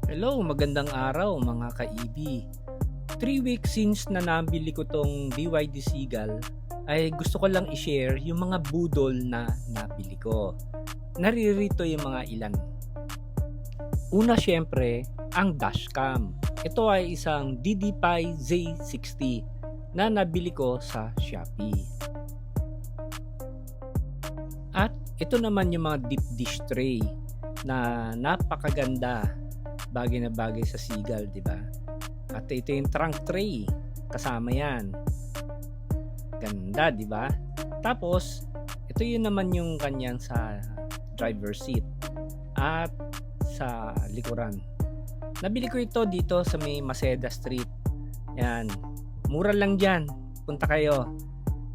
Hello, magandang araw mga ka-EB. 3 weeks since na nabili ko tong BYD Seagull ay gusto ko lang i-share yung mga budol na nabili ko. Naririto yung mga ilan. Una syempre, ang dashcam. Ito ay isang DD-PI Z60 na nabili ko sa Shopee. At ito naman yung mga deep dish tray na napakaganda, bagay na bagay sa Seagull, di ba? At ito yung trunk tray, kasama yan. Ganda, di ba? Tapos, ito yun naman yung kanyang sa driver seat at sa likuran. Nabili ko ito dito sa may Maceda Street. Yan. Mura lang dyan. Punta kayo.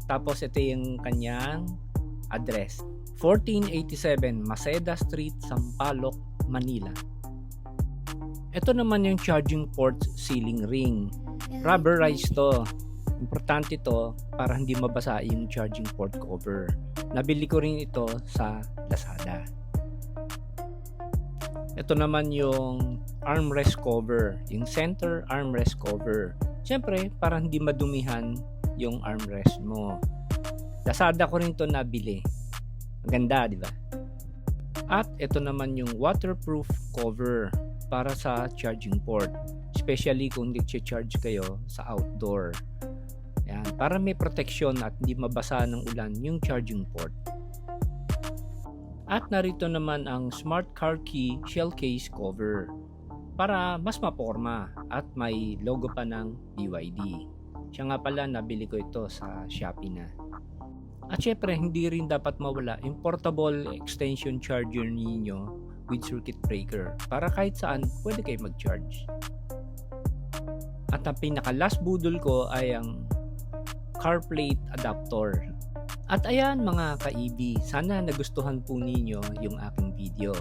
Tapos, ito yung kanyang address. 1487 Maceda Street, Sampaloc, Manila. Ito naman yung charging port ceiling ring. Rubberized to. Importante to para hindi mabasa yung charging port cover. Nabili ko rin ito sa Lazada. Ito naman yung armrest cover. Yung center armrest cover. Siyempre, para hindi madumihan yung armrest mo. Lazada ko rin ito nabili. Maganda, di ba? At ito naman yung waterproof cover para sa charging port, especially kung nag-charge kayo sa outdoor. Yan, para may protection at hindi mabasa ng ulan yung charging port. At narito naman ang smart car key shell case cover para mas maporma at may logo pa ng BYD. Siya nga pala, nabili ko ito sa Shopee na. At syempre, hindi rin dapat mawala yung portable extension charger ninyo with circuit breaker para kahit saan pwede kayo mag-charge. At ang pinaka last budol ko ay ang car plate adapter. At ayan mga ka-EB, sana nagustuhan po ninyo yung aking video.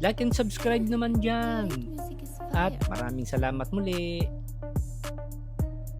Like and subscribe naman dyan. At maraming salamat muli.